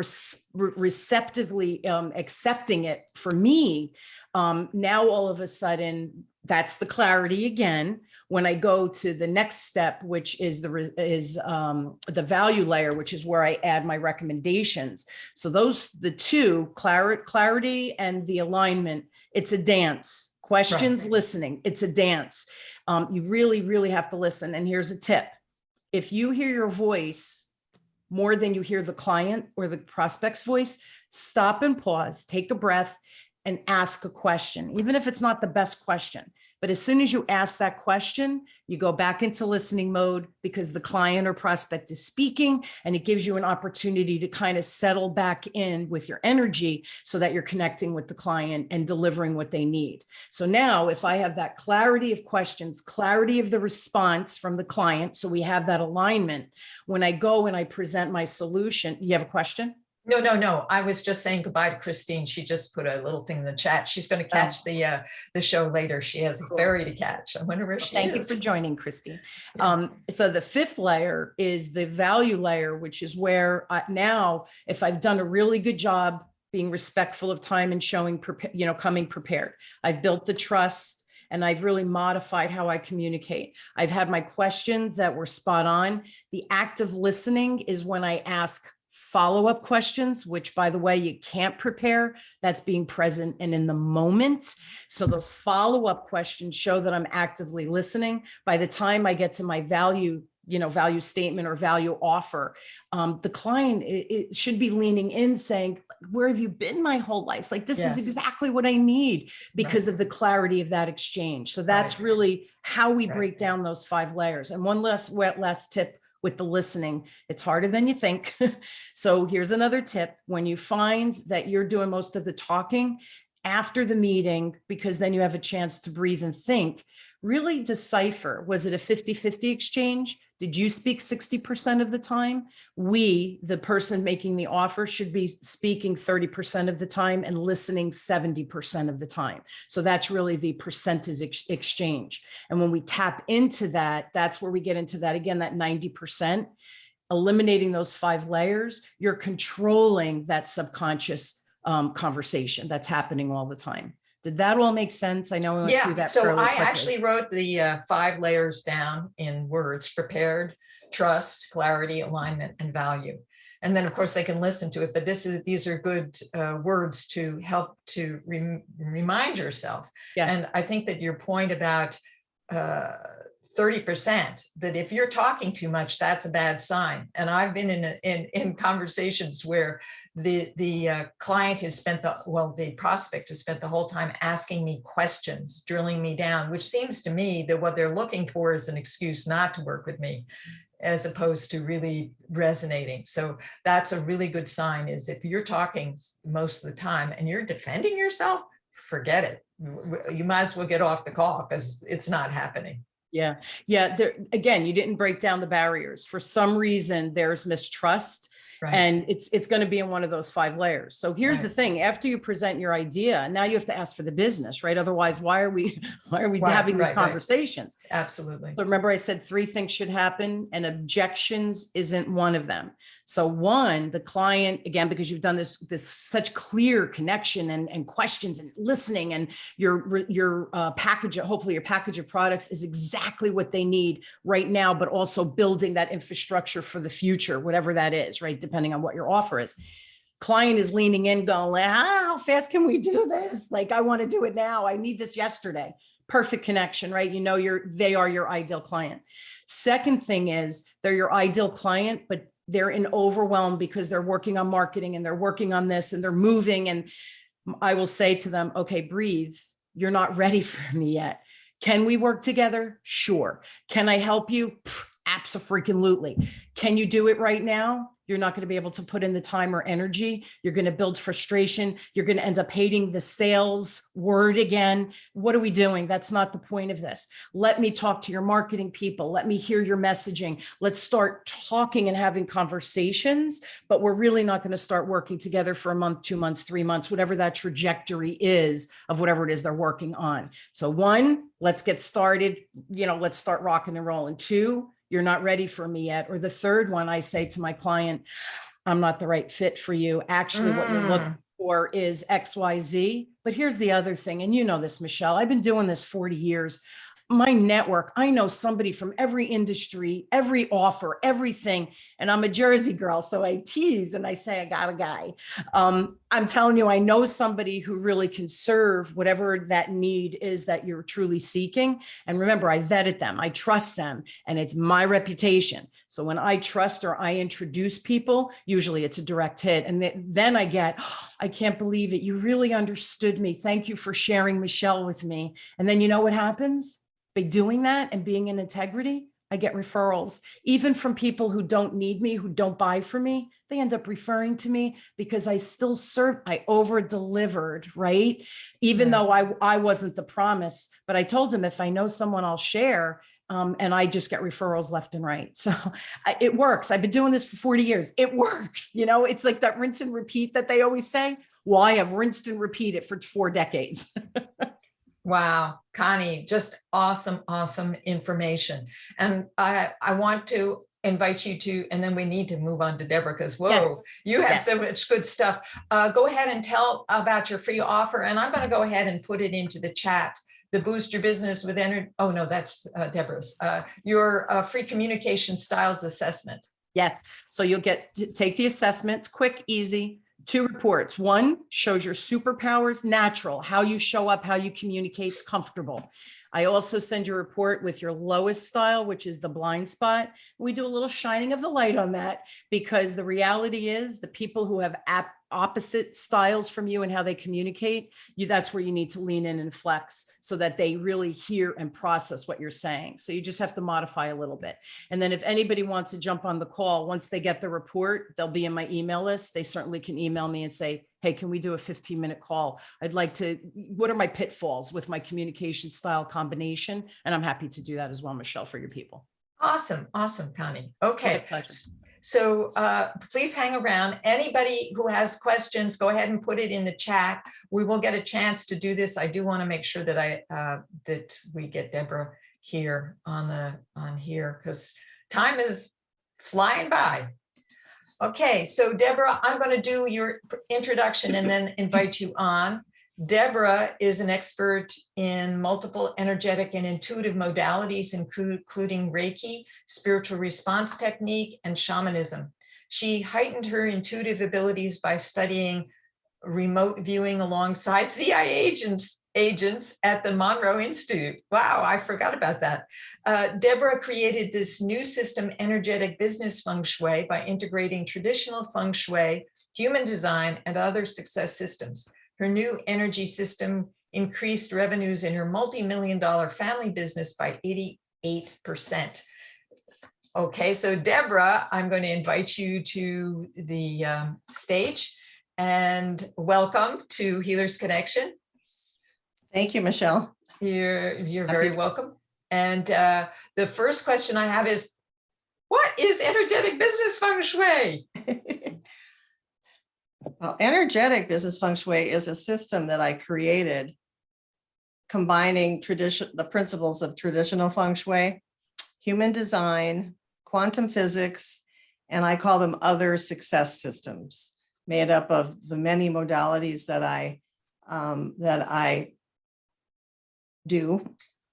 receptively accepting it for me, now all of a sudden, that's the clarity again. When I go to the next step, which is the value layer, which is where I add my recommendations. So the two, clarity and the alignment, it's a dance. Questions, right. Listening, it's a dance. You really, really have to listen. And here's a tip. If you hear your voice more than you hear the client or the prospect's voice, stop and pause, take a breath, and ask a question, even if it's not the best question. But as soon as you ask that question, you go back into listening mode because the client or prospect is speaking, and it gives you an opportunity to kind of settle back in with your energy so that you're connecting with the client and delivering what they need. So now if I have that clarity of questions, clarity of the response from the client, so we have that alignment, when I go and I present my solution, you have a question? No. I was just saying goodbye to Christine. She just put a little thing in the chat. She's going to catch the show later. She has a ferry to catch. I wonder where she is. Thank you for joining, Christine. Yeah. So the fifth layer is the value layer, which is where now, if I've done a really good job being respectful of time and showing, coming prepared, I've built the trust, and I've really modified how I communicate. I've had my questions that were spot on. The active listening is when I ask follow-up questions, which, by the way, you can't prepare. That's being present and in the moment. So those follow-up questions show that I'm actively listening. By the time I get to my value statement or value offer, the client it should be leaning in saying, where have you been my whole life? Like, this is exactly what I need because of the clarity of that exchange. So that's really how we break down those 5 layers. And one last tip with the listening, it's harder than you think. So here's another tip. When you find that you're doing most of the talking after the meeting, because then you have a chance to breathe and think, really decipher, was it a 50-50 exchange? Did you speak 60% of the time? The person making the offer, should be speaking 30% of the time and listening 70% of the time. So that's really the percentage exchange. And when we tap into that, that's where we get into that again, that 90%, eliminating those 5 layers, you're controlling that subconscious conversation that's happening all the time. Did that all make sense? I know we went through that. So I actually wrote the 5 layers down in words: prepared, trust, clarity, alignment, and value. And then of course they can listen to it, but these are good words to help to remind yourself. Yes. And I think that your point about 30%, that if you're talking too much, that's a bad sign. And I've been in conversations where the client has spent the prospect has spent the whole time asking me questions, drilling me down, which seems to me that what they're looking for is an excuse not to work with me, as opposed to really resonating. So that's a really good sign, is if you're talking most of the time and you're defending yourself, forget it. You might as well get off the call because it's not happening. Yeah. Again, you didn't break down the barriers. For some reason, there's mistrust. Right. And it's going to be in one of those 5 layers. So here's the thing: after you present your idea, now you have to ask for the business, right? Otherwise, why are we having these conversations? Absolutely. So remember, I said 3 things should happen, and objections isn't one of them. So 1, the client, again, because you've done this such clear connection and questions and listening, and your package, hopefully your package of products is exactly what they need right now, but also building that infrastructure for the future, whatever that is, right? Depending on what your offer is. Client is leaning in going, how fast can we do this? Like, I want to do it now. I need this yesterday. Perfect connection, right? They are your ideal client. Second thing is, they're your ideal client, but they're in overwhelm because they're working on marketing and they're working on this and they're moving. And I will say to them, okay, breathe. You're not ready for me yet. Can we work together? Sure. Can I help you? Abso-freaking-lutely. Can you do it right now? You're not going to be able to put in the time or energy. You're going to build frustration. You're going to end up hating the sales word again. What are we doing? That's not the point of this. Let me talk to your marketing people. Let me hear your messaging. Let's start talking and having conversations, but we're really not going to start working together for a month, 2 months, 3 months, whatever that trajectory is of whatever it is they're working on. So 1, let's get started. Let's start rocking and rolling. 2, you're not ready for me yet. Or the third one, I say to my client, I'm not the right fit for you. Actually, what you're looking for is XYZ. But here's the other thing. And you know this, Michelle, I've been doing this 40 years. my network, I know somebody from every industry, every offer, everything. And I'm a Jersey girl, so I tease and I say, I got a guy. I'm telling you, I know somebody who really can serve whatever that need is that you're truly seeking. And remember, I vetted them, I trust them, and it's my reputation. So when I trust or I introduce people, usually it's a direct hit. And then I get, oh, I can't believe it. You really understood me. Thank you for sharing Michelle with me. And then you know what happens? By doing that and being in integrity, I get referrals, even from people who don't need me, who don't buy from me. They end up referring to me because I still serve, I over delivered, right? Even though I wasn't the promise, but I told him if I know someone, I'll share. And I just get referrals left and right. So it works. I've been doing this for 40 years. It works. You know, it's like that rinse and repeat that they always say. Well, I have rinsed and repeated for 4 decades. Wow, Connie, just awesome, awesome information. And I want to invite you to, and then we need to move on to Deborah because, whoa, Yes. you have Yes. so much good stuff. Go ahead and tell about your free offer. And I'm going to go ahead and put it into the chat. The Boost Your Business with Energy. Oh, no, that's Deborah's. Your free communication styles assessment. Yes. So you'll take the assessment. It's quick, easy. 2 reports. 1 shows your superpowers, natural, how you show up, how you communicate, it's comfortable. I also send you a report with your lowest style, which is the blind spot. We do a little shining of the light on that because the reality is the people who have opposite styles from you and how they communicate, that's where you need to lean in and flex so that they really hear and process what you're saying. So you just have to modify a little bit. And then if anybody wants to jump on the call, once they get the report, they'll be in my email list. They certainly can email me and say, hey, can we do a 15-minute call? I'd like to, what are my pitfalls with my communication style combination? And I'm happy to do that as well, Michelle, for your people. Awesome. Awesome, Connie. Okay. My pleasure. So please hang around. Anybody who has questions, go ahead and put it in the chat. We will get a chance to do this. I do want to make sure that that we get Deborah here on here because time is flying by. Okay, so Deborah, I'm going to do your introduction and then invite you on. Deborah is an expert in multiple energetic and intuitive modalities, including Reiki, spiritual response technique, and shamanism. She heightened her intuitive abilities by studying remote viewing alongside CIA agents at the Monroe Institute. Wow, I forgot about that. Deborah created this new system, Energetic Business Feng Shui, by integrating traditional Feng Shui, human design, and other success systems. Her new energy system increased revenues in her multi-million-dollar family business by 88%. Okay, so Deborah, I'm going to invite you to the stage and welcome to Healers Connection. Thank you, Michelle. You're very welcome. And the first question I have is, what is Energetic Business Feng Shui? Well, Energetic Business Feng Shui is a system that I created combining the principles of traditional Feng Shui, human design, quantum physics, and I call them other success systems, made up of the many modalities that I do,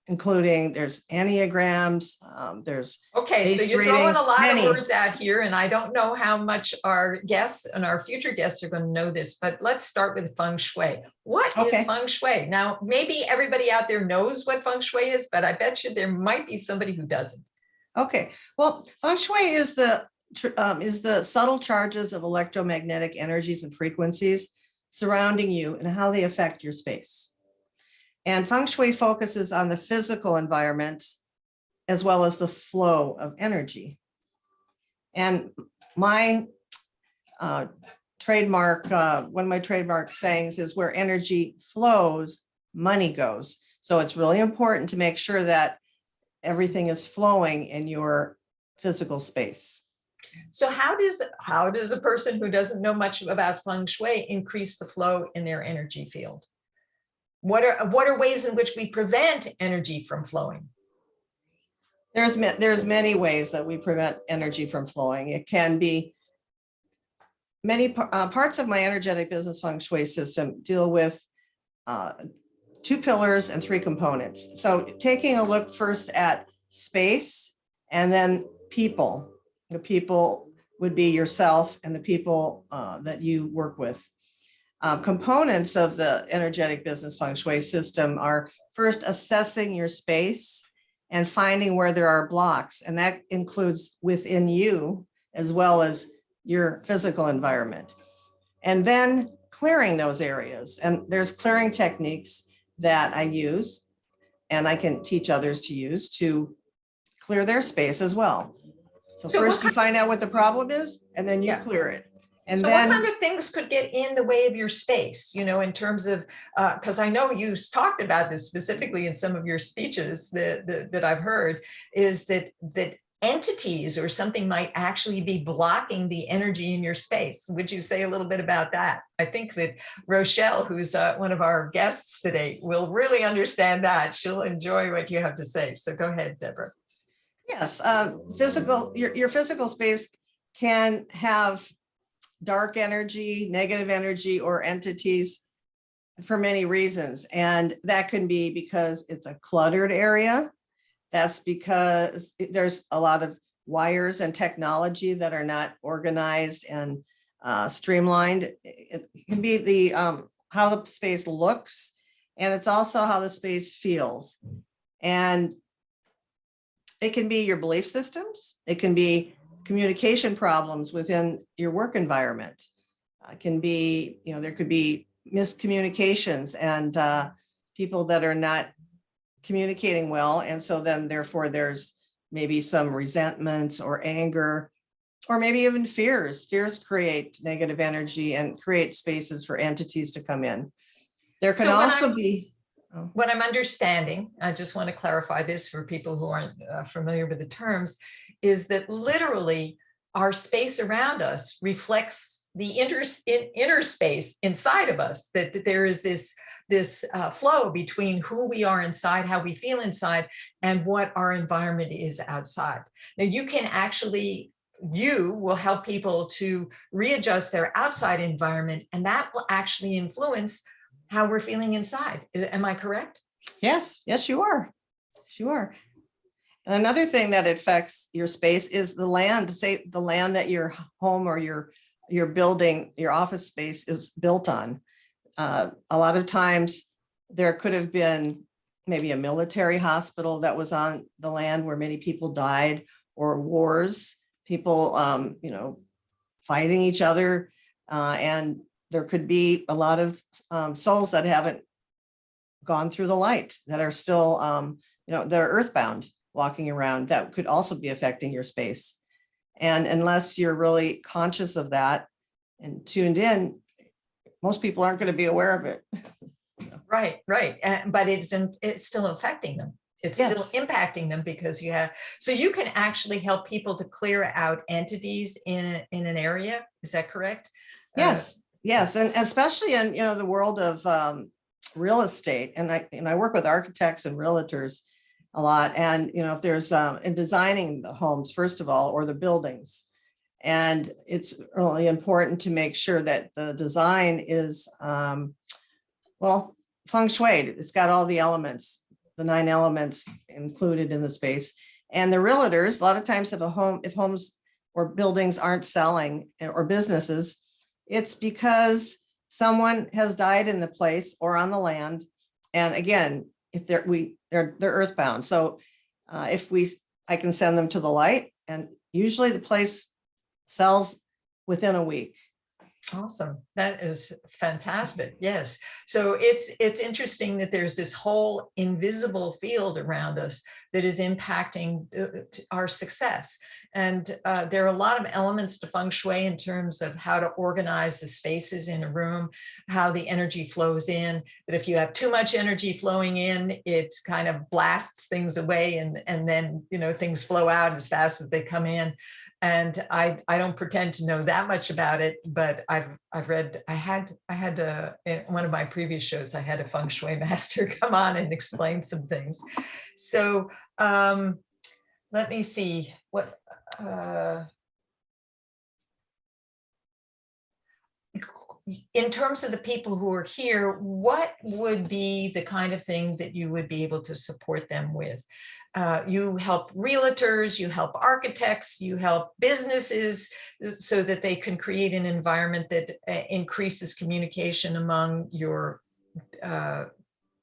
including there's enneagrams, there's okay, so you're throwing a lot of words out here, and I don't know how much our guests and our future guests are going to know this, but let's start with Feng Shui. What is Feng Shui? Now, maybe everybody out there knows what Feng Shui is, but I bet you there might be somebody who doesn't. Okay, well, Feng Shui is the subtle charges of electromagnetic energies and frequencies surrounding you and how they affect your space. And Feng Shui focuses on the physical environments as well as the flow of energy. And my trademark, one of my trademark sayings is where energy flows, money goes. So it's really important to make sure that everything is flowing in your physical space. So how does a person who doesn't know much about Feng Shui increase the flow in their energy field? What are ways in which we prevent energy from flowing? There's many ways that we prevent energy from flowing. It can be many parts of my energetic business Feng Shui system deal with 2 pillars and 3 components. So taking a look first at space and then people. The people would be yourself and the people that you work with. Components of the energetic business feng shui system are first assessing your space and finding where there are blocks. And that includes within you as well as your physical environment. And then clearing those areas. And there's clearing techniques that I use and I can teach others to use to clear their space as well. So first you find out what the problem is and then you clear it. And so then what kind of things could get in the way of your space, you know, in terms of, because I know you talked about this specifically in some of your speeches that I've heard, is that entities or something might actually be blocking the energy in your space. Would you say a little bit about that? I think that Rochelle, who's one of our guests today, will really understand that. She'll enjoy what you have to say. So go ahead, Deborah. Yes, your physical space can have dark energy, negative energy, or entities for many reasons. And that can be because it's a cluttered area. That's because there's a lot of wires and technology that are not organized and streamlined. It can be the how the space looks, and it's also how the space feels. And it can be your belief systems. It can be communication problems within your work environment. It can be, you know, there could be miscommunications and people that are not communicating well. And so then therefore there's maybe some resentments or anger, or maybe even fears. Fears create negative energy and create spaces for entities to come in. There can also be. What I'm understanding, I just want to clarify this for people who aren't familiar with the terms, is that literally our space around us reflects the inner space inside of us, that there is this flow between who we are inside, how we feel inside, and what our environment is outside. Now, you will help people to readjust their outside environment, and that will actually influence how we're feeling inside. Am I correct? Yes, you are. Sure. And another thing that affects your space is the land. Say the land that your home or your building, your office space is built on. A lot of times there could have been maybe a military hospital that was on the land where many people died, or wars, people, fighting each other, and there could be a lot of souls that haven't gone through the light, that are still, that are earthbound, walking around. That could also be affecting your space. And unless you're really conscious of that and tuned in, most people aren't going to be aware of it. Right. But it's still affecting them. It's still impacting them because so you can actually help people to clear out entities in an area. Is that correct? Yes, and especially in the world of real estate, and I work with architects and realtors a lot, and if there's in designing the homes first of all, or the buildings, and it's really important to make sure that the design is feng shui. It's got all the elements, the 9 elements included in the space. And the realtors, a lot of times, if homes or buildings aren't selling, or businesses, it's because someone has died in the place or on the land. And again, if they're earthbound. So I can send them to the light, and usually the place sells within a week. Awesome. That is fantastic. Yes. So it's interesting that there's this whole invisible field around us that is impacting our success. And there are a lot of elements to feng shui in terms of how to organize the spaces in a room, how the energy flows in, that if you have too much energy flowing in, it kind of blasts things away, and then, things flow out as fast as they come in. And I don't pretend to know that much about it, but I've read. I had in one of my previous shows, I had a feng shui master come on and explain some things. So let me see what. in terms of the people who are here, what would be the kind of thing that you would be able to support them with? You help realtors, you help architects, you help businesses so that they can create an environment that increases communication among your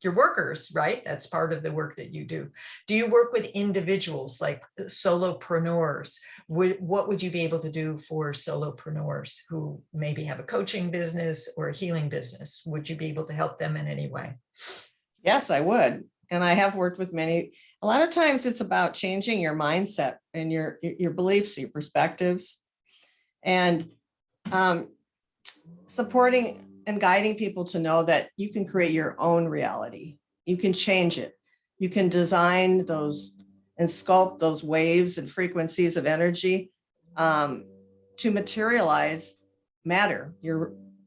workers, right? That's part of the work that you do. Do you work with individuals like solopreneurs? What would you be able to do for solopreneurs who maybe have a coaching business or a healing business? Would you be able to help them in any way? Yes, I would. And I have worked with many. A lot of times it's about changing your mindset and your beliefs, your perspectives, and supporting and guiding people to know that you can create your own reality. You can change it. You can design those and sculpt those waves and frequencies of energy to materialize matter,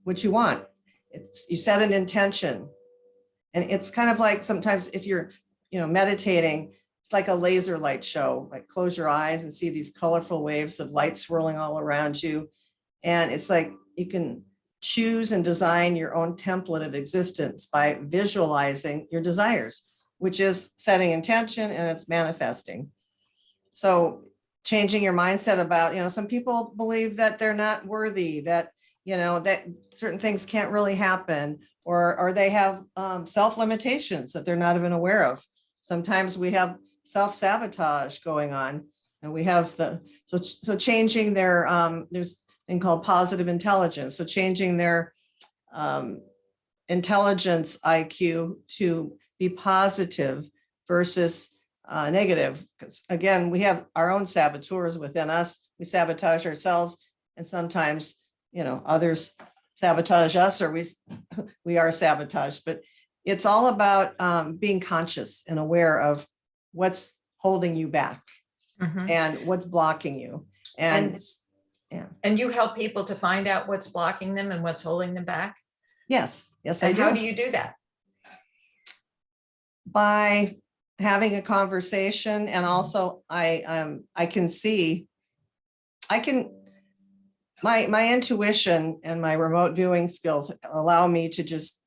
what you want. You set an intention. And it's kind of like sometimes if you're, meditating, it's like a laser light show, like close your eyes and see these colorful waves of light swirling all around you. And it's like you can choose and design your own template of existence by visualizing your desires, which is setting intention and it's manifesting. So changing your mindset about, some people believe that they're not worthy, that, that certain things can't really happen, or they have self-limitations that they're not even aware of. Sometimes we have self-sabotage going on, and we have so changing their, there's thing called positive intelligence. So changing their intelligence IQ to be positive versus negative. Because again, we have our own saboteurs within us. We sabotage ourselves, and sometimes, others sabotage us, or we are sabotaged. But it's all about being conscious and aware of what's holding you back and what's blocking you. And yeah. And you help people to find out what's blocking them and what's holding them back? Yes. Yes, I And do. how do you do that? By having a conversation, and also I can see, my intuition and my remote viewing skills allow me to just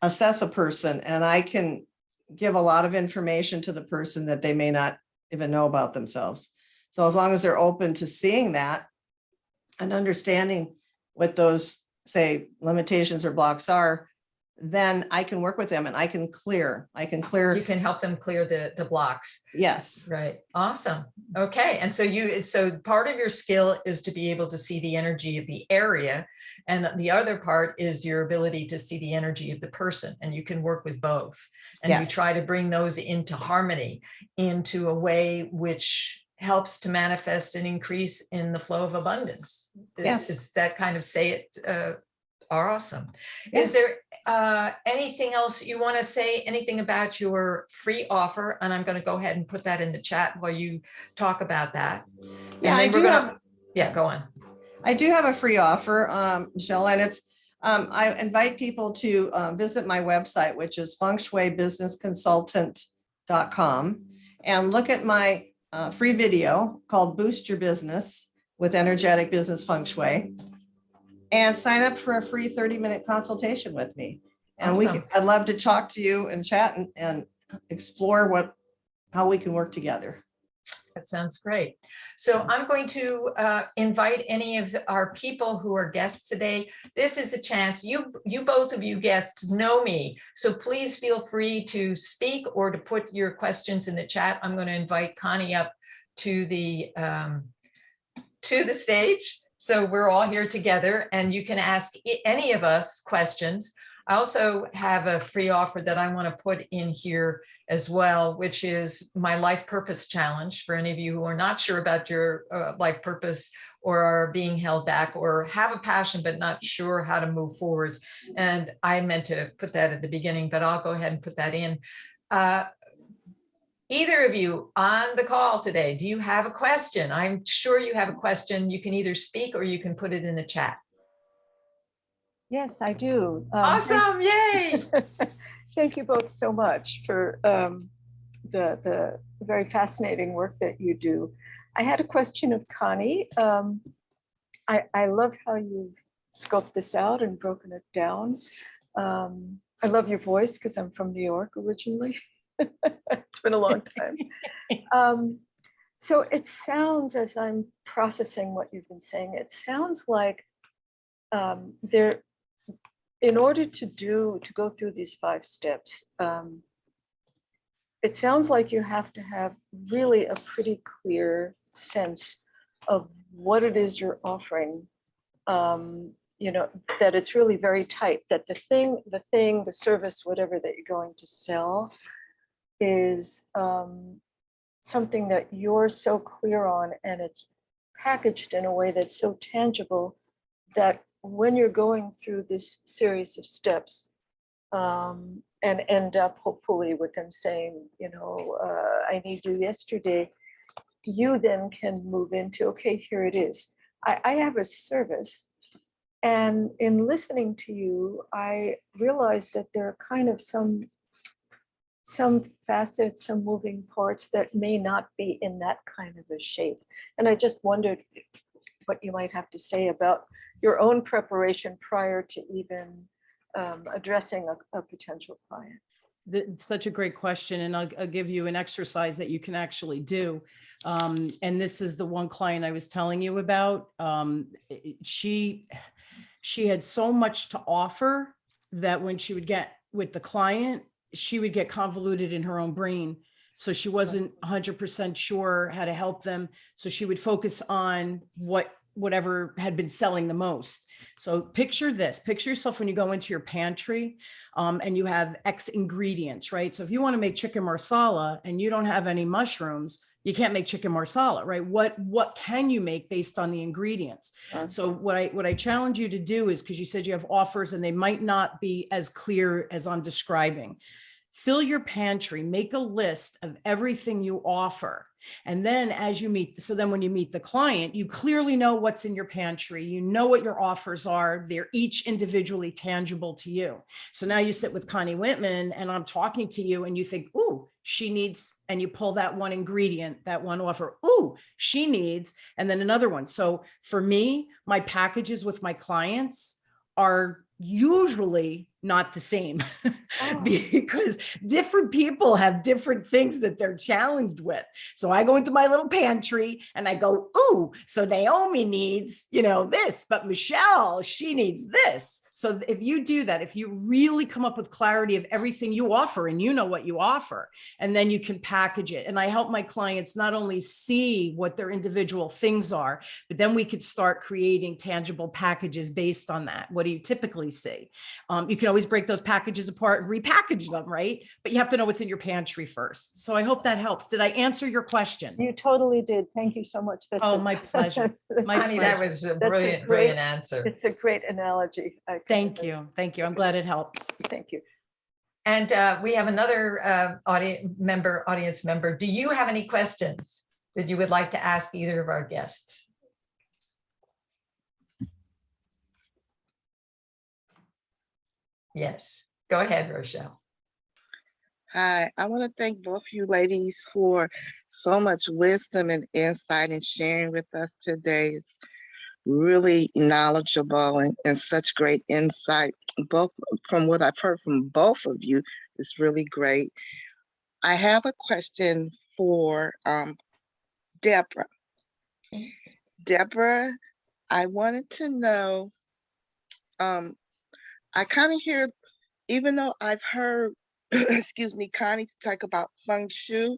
assess a person, and I can give a lot of information to the person that they may not even know about themselves. So as long as they're open to seeing that and understanding what those, say, limitations or blocks are, then I can work with them and I can clear. You can help them clear the blocks. Yes. Right. Awesome. Okay. And so part of your skill is to be able to see the energy of the area. And the other part is your ability to see the energy of the person. And you can work with both. And you try to bring those into harmony, into a way which helps to manifest an increase in the flow of abundance. Yes. Is that kind of say it? Awesome. Yeah. Is there anything else you want to say? Anything about your free offer? And I'm going to go ahead and put that in the chat while you talk about that. Yeah, and then go on. I do have a free offer, Michelle, and it's I invite people to visit my website, which is fengshuibusinessconsultant.com, and look at my free video called Boost Your Business with Energetic Business Feng Shui, and sign up for a free 30-minute consultation with me. And Awesome. I'd love to talk to you and chat and explore how we can work together. That sounds great. So I'm going to invite any of our people who are guests today. This is a chance. You both of you guests know me, so please feel free to speak or to put your questions in the chat. I'm going to invite Connie up to the stage. So we're all here together, and you can ask any of us questions. I also have a free offer that I want to put in here as well, which is my life purpose challenge for any of you who are not sure about your life purpose, or are being held back, or have a passion but not sure how to move forward. And I meant to put that at the beginning, but I'll go ahead and put that in. Either of you on the call today, do you have a question? I'm sure you have a question. You can either speak or you can put it in the chat. Yes, I do. Awesome. Yay. Thank you both so much for the very fascinating work that you do. I had a question of Connie. I love how you've scoped this out and broken it down. I love your voice because I'm from New York originally. It's been a long time. So it sounds, as I'm processing what you've been saying, it sounds like there, in order to go through these 5 steps, it sounds like you have to have really a pretty clear sense of what it is you're offering. You know, that it's really very tight, that the service, whatever that you're going to sell is something that you're so clear on, and it's packaged in a way that's so tangible that when you're going through this series of steps, and end up hopefully with them saying, you know, I need you yesterday, you then can move into, okay, here it is. I have a service. And in listening to you, I realized that there are kind of some facets, some moving parts that may not be in that kind of a shape. And I just wondered what you might have to say about your own preparation prior to even addressing a potential client. Such a great question. And I'll give you an exercise that you can actually do. And this is the one client I was telling you about. She had so much to offer that when she would get with the client, she would get convoluted in her own brain. So she wasn't 100% sure how to help them. So she would focus on whatever had been selling the most. So picture this, picture yourself when you go into your pantry and you have X ingredients, right? So if you want to make chicken marsala and you don't have any mushrooms, you can't make chicken marsala, right? What can you make based on the ingredients? So what I challenge you to do is, because you said you have offers and they might not be as clear as I'm describing, fill your pantry, make a list of everything you offer. And then as you meet, so then when you meet the client, you clearly know what's in your pantry, you know what your offers are, they're each individually tangible to you. So now you sit with Connie Whitman and I'm talking to you and you think, ooh, she needs, and you pull that one ingredient, that one offer, ooh, she needs, and then another one. So for me, my packages with my clients are usually not the same because different people have different things that they're challenged with. So I go into my little pantry and I go, ooh, so Naomi needs, you know, this, but Michelle, she needs this. So if you do that, if you really come up with clarity of everything you offer and you know what you offer, and then you can package it. And I help my clients not only see what their individual things are, but then we could start creating tangible packages based on that. What do you typically see? You can always break those packages apart and repackage them, right? But you have to know what's in your pantry first. So I hope that helps. Did I answer your question? You totally did. Thank you so much. My pleasure. Connie, that was a brilliant answer. It's a great analogy. Thank you. Thank you. I'm glad it helps. Thank you. And we have another audience member. Do you have any questions that you would like to ask either of our guests? Yes, go ahead, Rochelle. Hi, I want to thank both you ladies for so much wisdom and insight and sharing with us today. It's really knowledgeable and such great insight. Both from what I've heard from both of you is really great. I have a question for Deborah. Deborah, I wanted to know, I kind of hear, even though I've heard, excuse me, Connie talk about feng shui,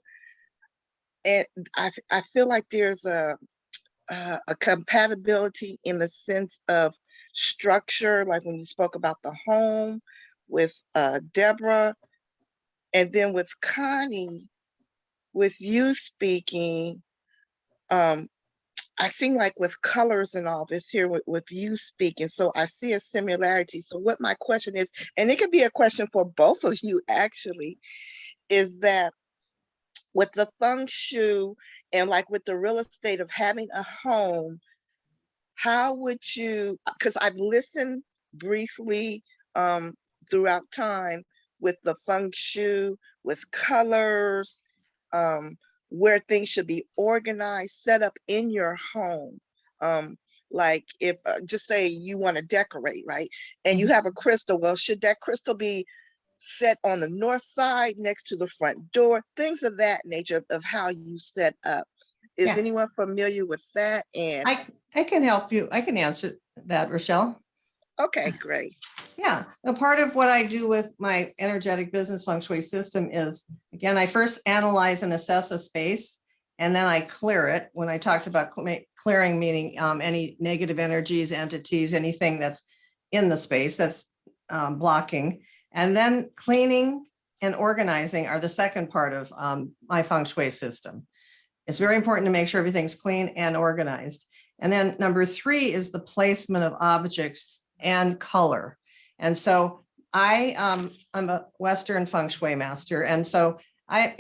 and I feel like there's a compatibility in the sense of structure, like when you spoke about the home with Deborah, and then with Connie, with you speaking, I seem like with colors and all this here with you speaking, so I see a similarity. So what my question is, and it could be a question for both of you actually, is that with the feng shui and like with the real estate of having a home, how would you, because I've listened briefly throughout time with the feng shui, with colors, where things should be organized, set up in your home. Like if just say you want to decorate, right? And you have a crystal, well, should that crystal be set on the north side next to the front door? Things of that nature of how you set up. Is Yeah. anyone familiar with that? And I can help you. I can answer that, Rochelle. okay, great. Yeah, a part of what I do with my energetic business feng shui system is, again, I first analyze and assess a space, and then I clear it. When I talked about clearing, meaning any negative energies, entities, anything that's in the space that's blocking, and then cleaning and organizing are the second part of my feng shui system. It's very important to make sure everything's clean and organized. And then number 3 is the placement of objects and color. And so I'm a Western feng shui master. And so I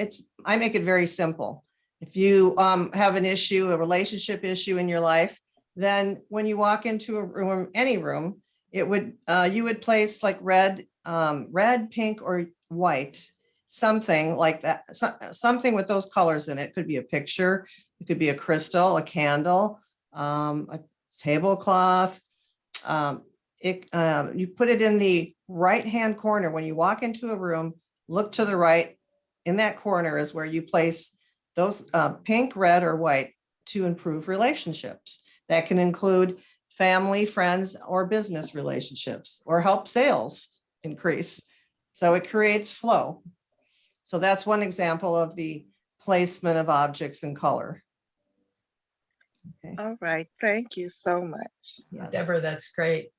make it very simple. If you have an issue, a relationship issue in your life, then when you walk into a room, any room, it would you would place like red, pink, or white, something like that, something with those colors in it. Could be a picture, it could be a crystal, a candle, a tablecloth. You put it in the right hand corner. When you walk into a room, look to the right. In that corner is where you place those pink, red, or white to improve relationships. That can include family, friends, or business relationships, or help sales increase. So it creates flow. So that's one example of the placement of objects and color. Okay. All right, thank you so much. Yes. Deborah, that's great.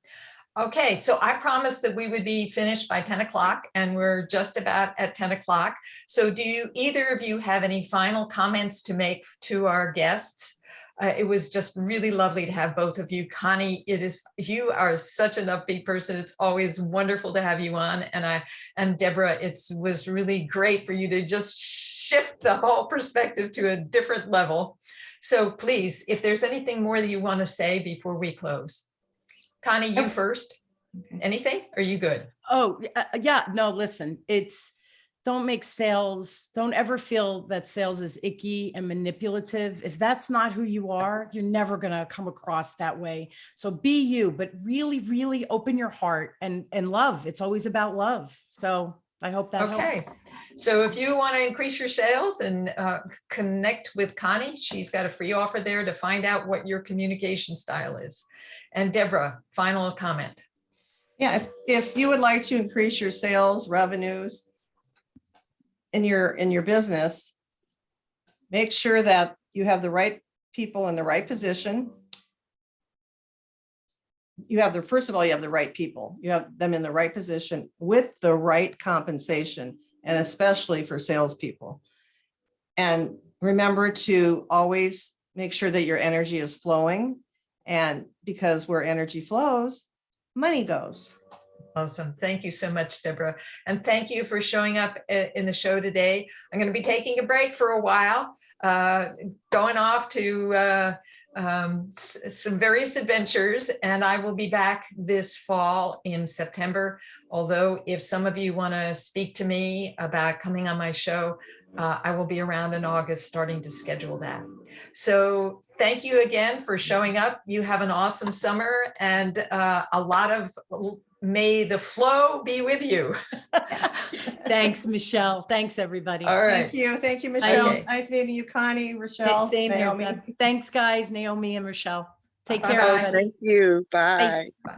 Okay, so I promised that we would be finished by 10 o'clock, and we're just about at 10 o'clock. So do either of you have any final comments to make to our guests? It was just really lovely to have both of you. Connie, you are such an upbeat person. It's always wonderful to have you on. And Deborah, it was really great for you to just shift the whole perspective to a different level. So please, if there's anything more that you want to say before we close. Connie, you first. Anything? Are you good? Oh, yeah. No, listen, don't ever feel that sales is icky and manipulative. If that's not who you are, you're never going to come across that way. So be you, but really, really open your heart and love. It's always about love. So I hope that helps. So if you want to increase your sales and connect with Connie, she's got a free offer there to find out what your communication style is. And Deborah, final comment. Yeah, if you would like to increase your sales revenues in your business, make sure that you have the right people in the right position. First of all, you have the right people. You have them in the right position with the right compensation, and especially for salespeople. And remember to always make sure that your energy is flowing, and because where energy flows, money goes. Awesome. Thank you so much, Deborah. And thank you for showing up in the show today. I'm going to be taking a break for a while, going off to some various adventures, and I will be back this fall in September. Although if some of you want to speak to me about coming on my show, I will be around in August starting to schedule that. So thank you again for showing up. You have an awesome summer, and a lot of may the flow be with you. Yes. Thanks, Michelle. Thanks, everybody. All right. Thank you, Michelle. Okay. Nice meeting you, Connie, Rochelle, Same Naomi. here. Thanks, guys. Naomi and Rochelle. Take Bye-bye. care, everybody. Thank you. Bye. Bye.